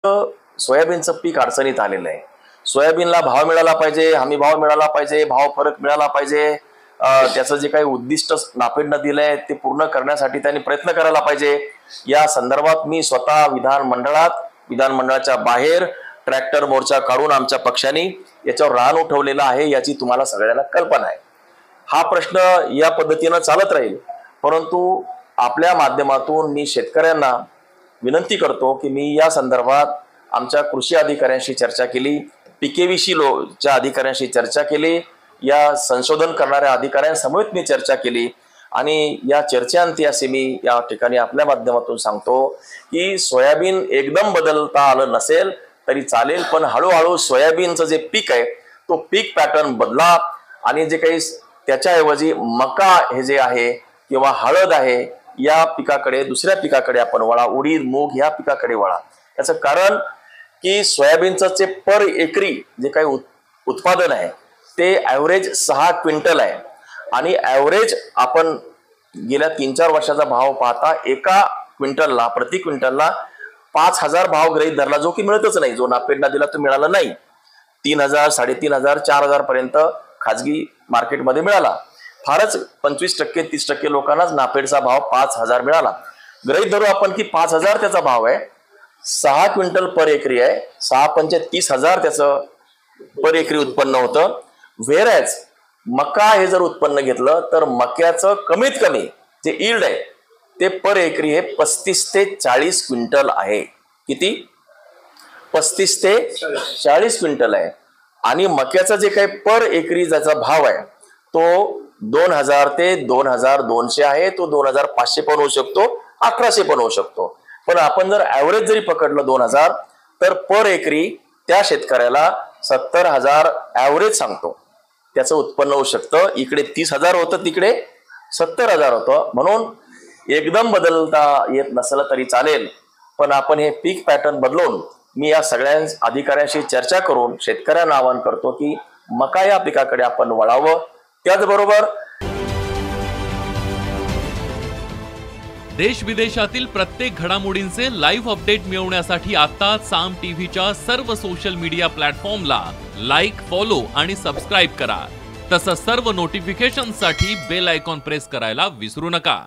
सोयाबीनचं पीक अडचणीत आलेलं आहे. सोयाबीनला भाव मिळाला पाहिजे, हमी भाव मिळाला पाहिजे, भाव फरक मिळाला पाहिजे. त्याचं जे काही उद्दिष्ट नाफेडनं दिलंय ते पूर्ण करण्यासाठी त्यांनी प्रयत्न करायला पाहिजे. या संदर्भात मी स्वतः विधानमंडळाच्या बाहेर ट्रॅक्टर मोर्चा काढून आमच्या पक्षाने याच्यावर रान उठवलेला आहे, याची तुम्हाला सगळ्यांना कल्पना आहे. हा प्रश्न या पद्धतीनं चालत राहील. परंतु आपल्या माध्यमातून मी शेतकऱ्यांना विनंती करतो की मी या संदर्भात आमच्या कृषी अधिकाऱ्यांशी चर्चा केली, PKVCच्या अधिकाऱ्यांशी चर्चा केली, या संशोधन करणाऱ्या अधिकाऱ्यांसमवेत मी चर्चा केली आणि या चर्चेअंती असे मी या ठिकाणी आपल्या माध्यमातून सांगतो की सोयाबीन एकदम बदलता आलं नसेल तरी चालेल, पण हळूहळू सोयाबीनचं जे पीक आहे तो पीक पॅटर्न बदला आणि जे काही त्याच्याऐवजी मका हे जे आहे किंवा हळद आहे या पिकाकडे, दुसऱ्या पिकाकडे आपण वळा, उडीद मूग या पिकाकडे वळा. याचं कारण की सोयाबीनचं जे पर एकरी जे काही उत्पादन आहे ते ॲव्हरेज 6 क्विंटल आहे आणि ॲव्हरेज आपण गेल्या 3-4 वर्षाचा भाव पाहता एका क्विंटलला, प्रति क्विंटलला 5,000 भाव गृहीत धरला, जो की मिळतच नाही. जो नाफेडला दिला तो मिळाला नाही. 3,000, 3,500, 4,000 पर्यंत खाजगी मार्केटमध्ये मिळाला. फारच 25%, 30% लोकांनाच नाफेडचा भाव 5,000 मिळाला. गृहीत धरू आपण की 5,000 त्याचा भाव आहे, 6 क्विंटल पर एकरी आहे, 6×5 = 30,000 त्याचं पर एकरी उत्पन्न होतं. व्हेरॅज मका हे जर उत्पन्न घेतलं तर मक्याचं कमीत कमी जे यील्ड आहे ते पर एकरी हे 35 ते 40 क्विंटल आहे. किती? 35 ते 40 क्विंटल आहे. आणि मक्याचा जे काही पर एकरी ज्याचा भाव आहे तो 2,000 ते 2,200 आहे. तो 2,500 पण होऊ शकतो, 1,800 पण होऊ शकतो. पण आपण जर ॲव्हरेज जरी पकडलं 2,000 तर पर एकरी त्या शेतकऱ्याला 70,000 ॲव्हरेज सांगतो त्याचं उत्पन्न होऊ शकतं. इकडे 30,000 होतं, तिकडे 70,000 होतं. म्हणून एकदम बदलता येत नसलं तरी चालेल, पण आपण हे पीक पॅटर्न बदलून मी या सगळ्या अधिकाऱ्यांशी चर्चा करून शेतकऱ्यांना आवाहन करतो की मका या पिकाकडे आपण वळावं. त्याचबरोबर देश विदेशातील प्रत्येक घडामोडींचे लाईव्ह अपडेट मिळवण्यासाठी आता साम टीव्हीच्या सर्व सोशल मीडिया प्लॅटफॉर्मला लाईक, फॉलो आणि सबस्क्राईब करा. तसंच सर्व नोटिफिकेशनसाठी बेल आयकॉन प्रेस करायला विसरू नका.